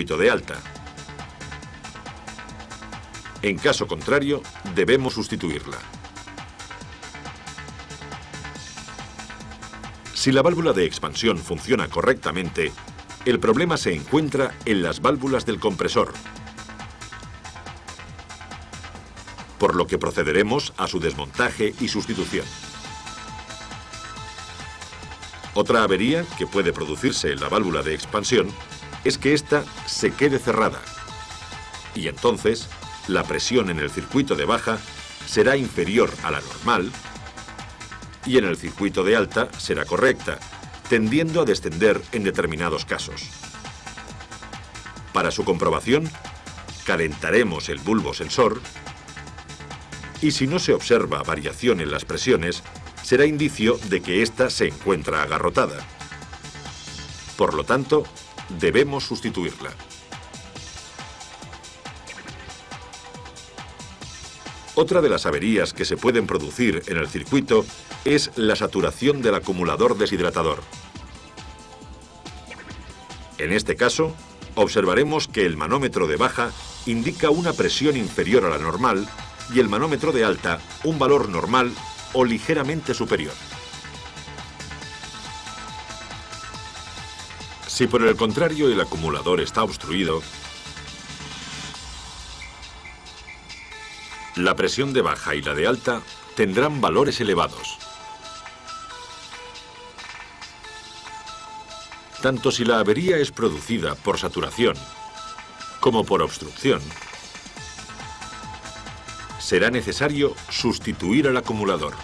circuito de alta. En caso contrario, debemos sustituirla. Si la válvula de expansión funciona correctamente, el problema se encuentra en las válvulas del compresor, por lo que procederemos a su desmontaje y sustitución. Otra avería que puede producirse en la válvula de expansión es que ésta se quede cerrada, y entonces la presión en el circuito de baja será inferior a la normal y en el circuito de alta será correcta, tendiendo a descender en determinados casos. Para su comprobación, calentaremos el bulbo sensor y si no se observa variación en las presiones, será indicio de que ésta se encuentra agarrotada. Por lo tanto, debemos sustituirla. Otra de las averías que se pueden producir en el circuito es la saturación del acumulador deshidratador. En este caso, observaremos que el manómetro de baja indica una presión inferior a la normal y el manómetro de alta un valor normal o ligeramente superior. Si por el contrario el acumulador está obstruido, la presión de baja y la de alta tendrán valores elevados. Tanto si la avería es producida por saturación como por obstrucción, será necesario sustituir al acumulador.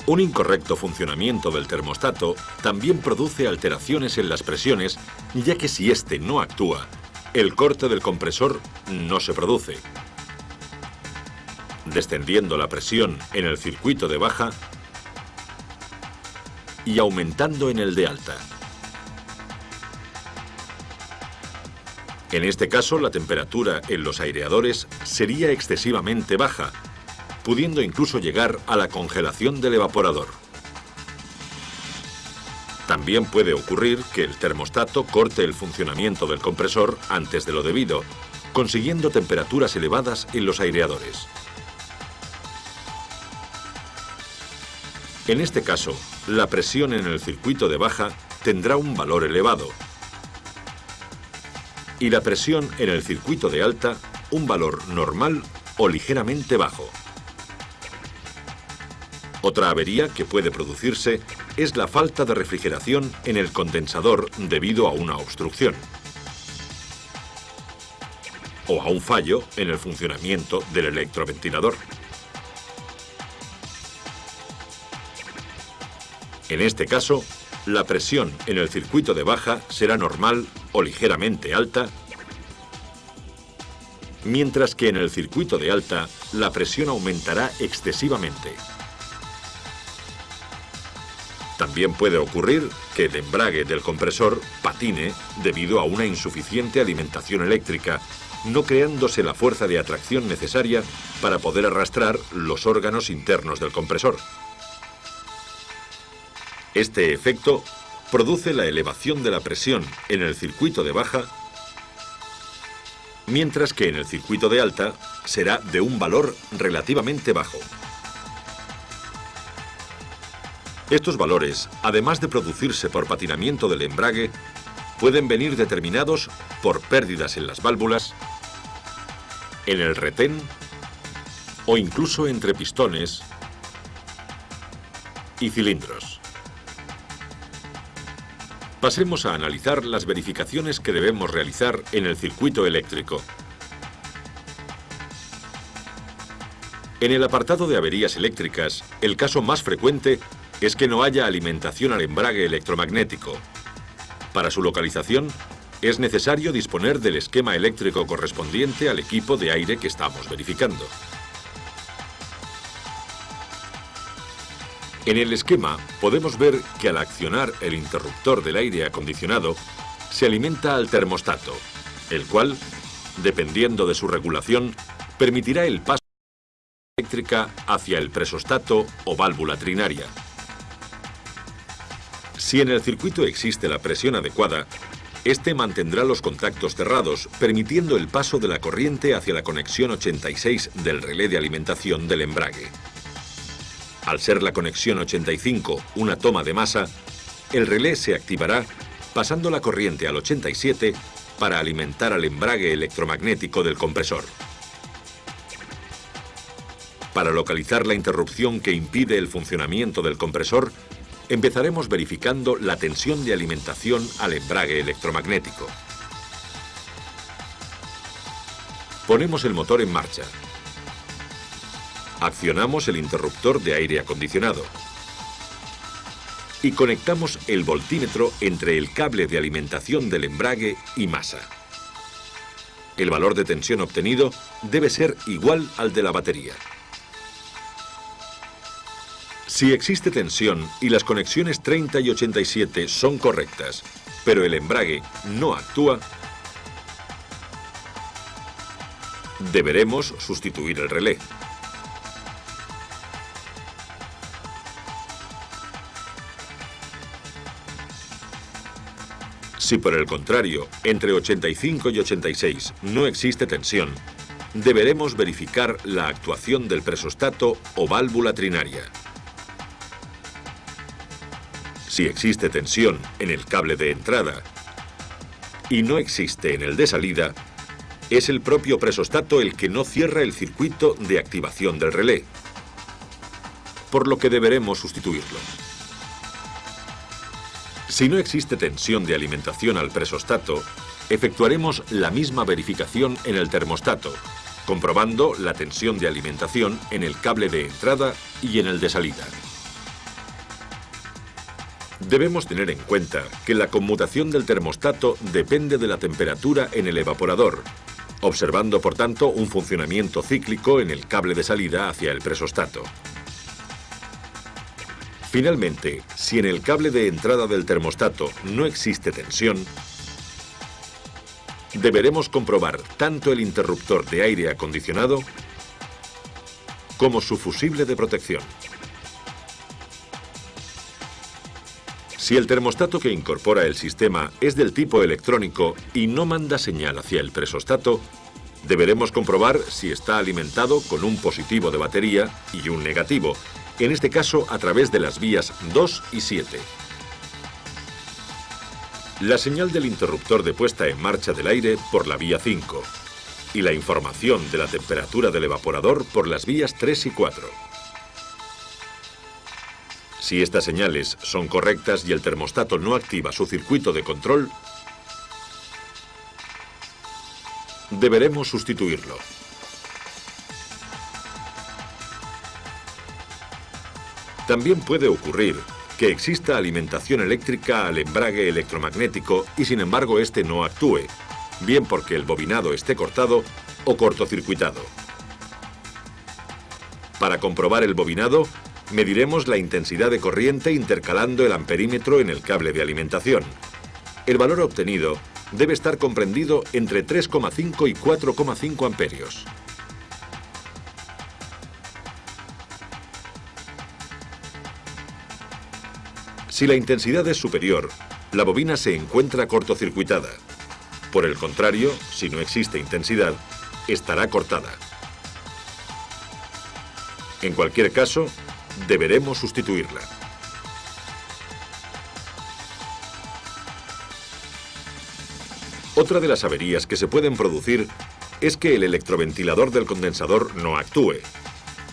Un incorrecto funcionamiento del termostato también produce alteraciones en las presiones, ya que si éste no actúa, el corte del compresor no se produce, descendiendo la presión en el circuito de baja y aumentando en el de alta. En este caso, la temperatura en los aireadores sería excesivamente baja, pudiendo incluso llegar a la congelación del evaporador. También puede ocurrir que el termostato corte el funcionamiento del compresor antes de lo debido, consiguiendo temperaturas elevadas en los aireadores. En este caso, la presión en el circuito de baja tendrá un valor elevado y la presión en el circuito de alta un valor normal o ligeramente bajo. Otra avería que puede producirse es la falta de refrigeración en el condensador debido a una obstrucción o a un fallo en el funcionamiento del electroventilador. En este caso, la presión en el circuito de baja será normal o ligeramente alta, mientras que en el circuito de alta la presión aumentará excesivamente. También puede ocurrir que el embrague del compresor patine debido a una insuficiente alimentación eléctrica, no creándose la fuerza de atracción necesaria para poder arrastrar los órganos internos del compresor. Este efecto produce la elevación de la presión en el circuito de baja, mientras que en el circuito de alta será de un valor relativamente bajo. Estos valores, además de producirse por patinamiento del embrague, pueden venir determinados por pérdidas en las válvulas, en el retén o incluso entre pistones y cilindros. Pasemos a analizar las verificaciones que debemos realizar en el circuito eléctrico. En el apartado de averías eléctricas, el caso más frecuente es que no haya alimentación al embrague electromagnético. Para su localización, es necesario disponer del esquema eléctrico correspondiente al equipo de aire que estamos verificando. En el esquema podemos ver que al accionar el interruptor del aire acondicionado, se alimenta al termostato, el cual, dependiendo de su regulación, permitirá el paso de la eléctrica hacia el presostato o válvula trinaria. Si en el circuito existe la presión adecuada, este mantendrá los contactos cerrados, permitiendo el paso de la corriente hacia la conexión 86 del relé de alimentación del embrague. Al ser la conexión 85 una toma de masa, el relé se activará pasando la corriente al 87 para alimentar al embrague electromagnético del compresor. Para localizar la interrupción que impide el funcionamiento del compresor, empezaremos verificando la tensión de alimentación al embrague electromagnético. Ponemos el motor en marcha. Accionamos el interruptor de aire acondicionado. Y conectamos el voltímetro entre el cable de alimentación del embrague y masa. El valor de tensión obtenido debe ser igual al de la batería. Si existe tensión y las conexiones 30 y 87 son correctas, pero el embrague no actúa, deberemos sustituir el relé. Si por el contrario, entre 85 y 86 no existe tensión, deberemos verificar la actuación del presostato o válvula trinaria. Si existe tensión en el cable de entrada y no existe en el de salida, es el propio presostato el que no cierra el circuito de activación del relé, por lo que deberemos sustituirlo. Si no existe tensión de alimentación al presostato, efectuaremos la misma verificación en el termostato, comprobando la tensión de alimentación en el cable de entrada y en el de salida. Debemos tener en cuenta que la conmutación del termostato depende de la temperatura en el evaporador, observando por tanto un funcionamiento cíclico en el cable de salida hacia el presostato. Finalmente, si en el cable de entrada del termostato no existe tensión, deberemos comprobar tanto el interruptor de aire acondicionado como su fusible de protección. Si el termostato que incorpora el sistema es del tipo electrónico y no manda señal hacia el presostato, deberemos comprobar si está alimentado con un positivo de batería y un negativo, en este caso a través de las vías 2 y 7. La señal del interruptor de puesta en marcha del aire por la vía 5 y la información de la temperatura del evaporador por las vías 3 y 4. Si estas señales son correctas y el termostato no activa su circuito de control, deberemos sustituirlo. También puede ocurrir que exista alimentación eléctrica al embrague electromagnético y sin embargo este no actúe, bien porque el bobinado esté cortado o cortocircuitado. Para comprobar el bobinado, mediremos la intensidad de corriente intercalando el amperímetro en el cable de alimentación. El valor obtenido debe estar comprendido entre 3,5 y 4,5 amperios. Si la intensidad es superior, la bobina se encuentra cortocircuitada. Por el contrario, si no existe intensidad, estará cortada. En cualquier caso, deberemos sustituirla. Otra de las averías que se pueden producir es que el electroventilador del condensador no actúe.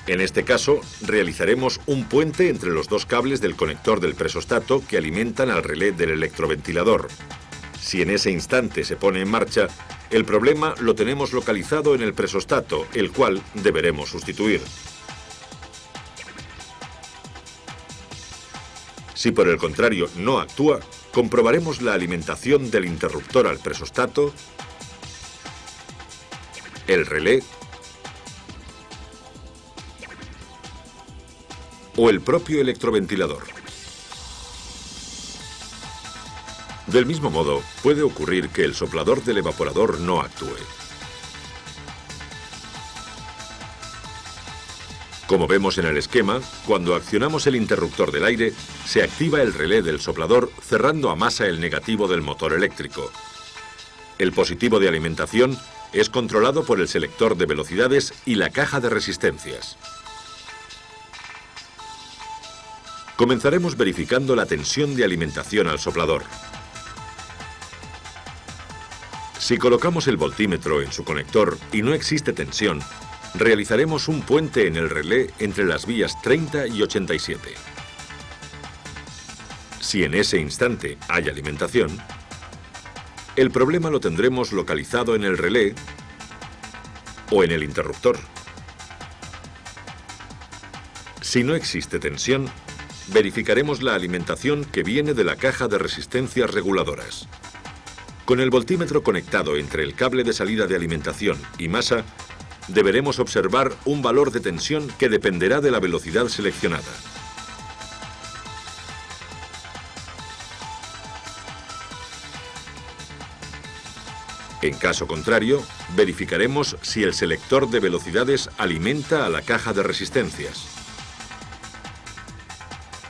En este caso, realizaremos un puente entre los dos cables del conector del presostato que alimentan al relé del electroventilador. Si en ese instante se pone en marcha, el problema lo tenemos localizado en el presostato, el cual deberemos sustituir. Si por el contrario no actúa, comprobaremos la alimentación del interruptor al presostato, el relé o el propio electroventilador. Del mismo modo, puede ocurrir que el soplador del evaporador no actúe. Como vemos en el esquema, cuando accionamos el interruptor del aire, se activa el relé del soplador cerrando a masa el negativo del motor eléctrico. El positivo de alimentación es controlado por el selector de velocidades y la caja de resistencias. Comenzaremos verificando la tensión de alimentación al soplador. Si colocamos el voltímetro en su conector y no existe tensión, realizaremos un puente en el relé entre las vías 30 y 87. Si en ese instante hay alimentación, el problema lo tendremos localizado en el relé o en el interruptor. Si no existe tensión, verificaremos la alimentación que viene de la caja de resistencias reguladoras. Con el voltímetro conectado entre el cable de salida de alimentación y masa, deberemos observar un valor de tensión que dependerá de la velocidad seleccionada. En caso contrario, verificaremos si el selector de velocidades alimenta a la caja de resistencias.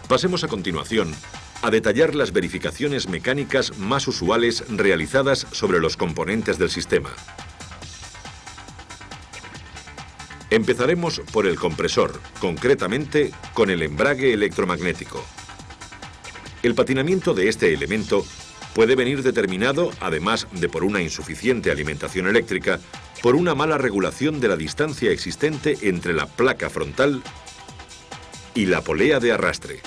Pasemos a continuación a detallar las verificaciones mecánicas más usuales realizadas sobre los componentes del sistema. Empezaremos por el compresor, concretamente con el embrague electromagnético. El patinamiento de este elemento puede venir determinado, además de por una insuficiente alimentación eléctrica, por una mala regulación de la distancia existente entre la placa frontal y la polea de arrastre.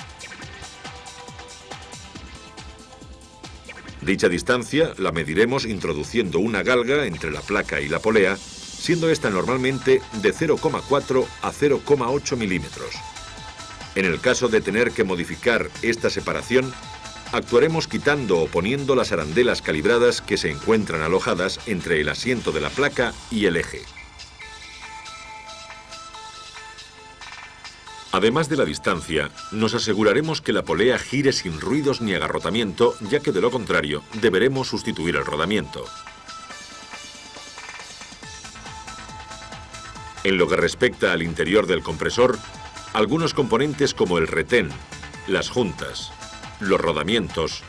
Dicha distancia la mediremos introduciendo una galga entre la placa y la polea, siendo esta normalmente de 0,4 a 0,8 milímetros. En el caso de tener que modificar esta separación, actuaremos quitando o poniendo las arandelas calibradas que se encuentran alojadas entre el asiento de la placa y el eje. Además de la distancia, nos aseguraremos que la polea gire sin ruidos ni agarrotamiento, ya que de lo contrario, deberemos sustituir el rodamiento. En lo que respecta al interior del compresor, algunos componentes como el retén, las juntas, los rodamientos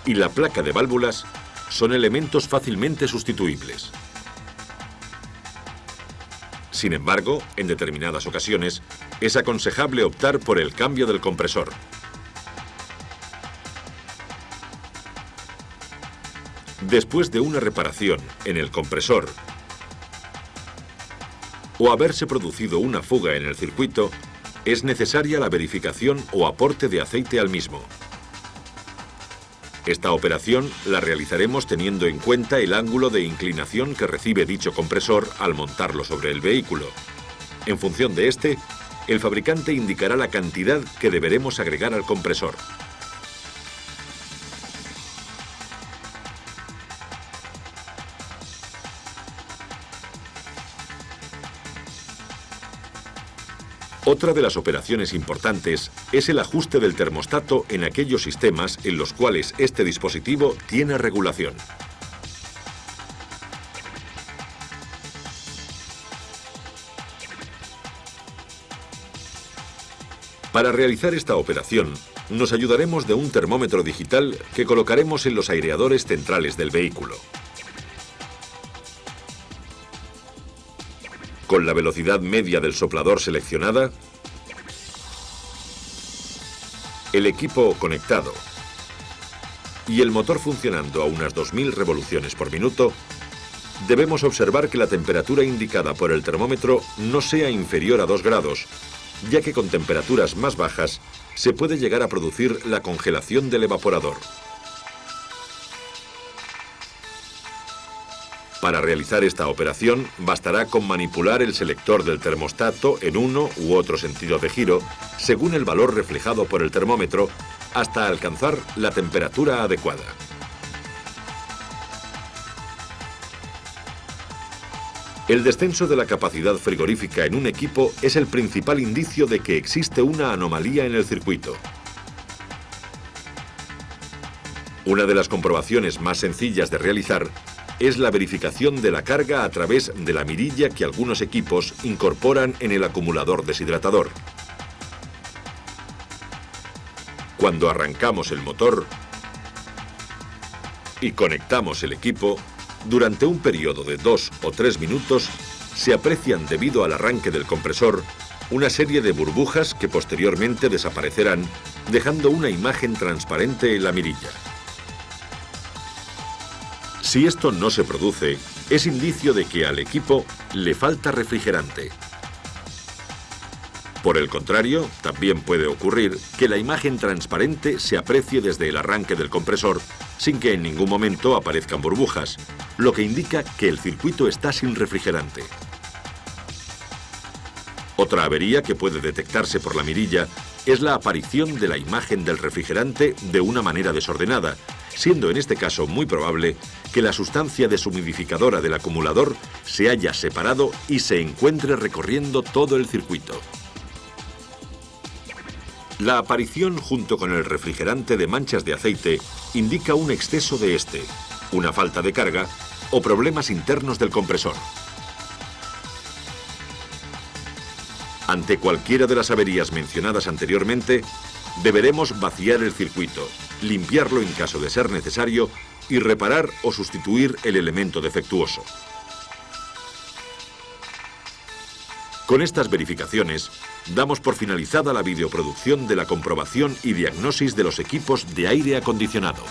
y la placa de válvulas son elementos fácilmente sustituibles. Sin embargo, en determinadas ocasiones, es aconsejable optar por el cambio del compresor. Después de una reparación en el compresor o haberse producido una fuga en el circuito, es necesaria la verificación o aporte de aceite al mismo. Esta operación la realizaremos teniendo en cuenta el ángulo de inclinación que recibe dicho compresor al montarlo sobre el vehículo. En función de este, el fabricante indicará la cantidad que deberemos agregar al compresor. Otra de las operaciones importantes es el ajuste del termostato en aquellos sistemas en los cuales este dispositivo tiene regulación. Para realizar esta operación, nos ayudaremos de un termómetro digital que colocaremos en los aireadores centrales del vehículo. Con la velocidad media del soplador seleccionada, el equipo conectado y el motor funcionando a unas 2000 revoluciones por minuto, debemos observar que la temperatura indicada por el termómetro no sea inferior a 2 grados, ya que con temperaturas más bajas se puede llegar a producir la congelación del evaporador. Para realizar esta operación, bastará con manipular el selector del termostato en uno u otro sentido de giro, según el valor reflejado por el termómetro, hasta alcanzar la temperatura adecuada. El descenso de la capacidad frigorífica en un equipo es el principal indicio de que existe una anomalía en el circuito. Una de las comprobaciones más sencillas de realizar es la verificación de la carga a través de la mirilla que algunos equipos incorporan en el acumulador deshidratador. Cuando arrancamos el motor y conectamos el equipo, durante un periodo de 2 o 3 minutos se aprecian, debido al arranque del compresor, una serie de burbujas que posteriormente desaparecerán, dejando una imagen transparente en la mirilla. Si esto no se produce, es indicio de que al equipo le falta refrigerante. Por el contrario, también puede ocurrir que la imagen transparente se aprecie desde el arranque del compresor sin que en ningún momento aparezcan burbujas, lo que indica que el circuito está sin refrigerante. Otra avería que puede detectarse por la mirilla es la aparición de la imagen del refrigerante de una manera desordenada, siendo en este caso muy probable que la sustancia deshumidificadora del acumulador se haya separado y se encuentre recorriendo todo el circuito. La aparición junto con el refrigerante de manchas de aceite indica un exceso de este, una falta de carga o problemas internos del compresor. Ante cualquiera de las averías mencionadas anteriormente, deberemos vaciar el circuito, limpiarlo en caso de ser necesario y reparar o sustituir el elemento defectuoso. Con estas verificaciones, damos por finalizada la videoproducción de la comprobación y diagnosis de los equipos de aire acondicionado.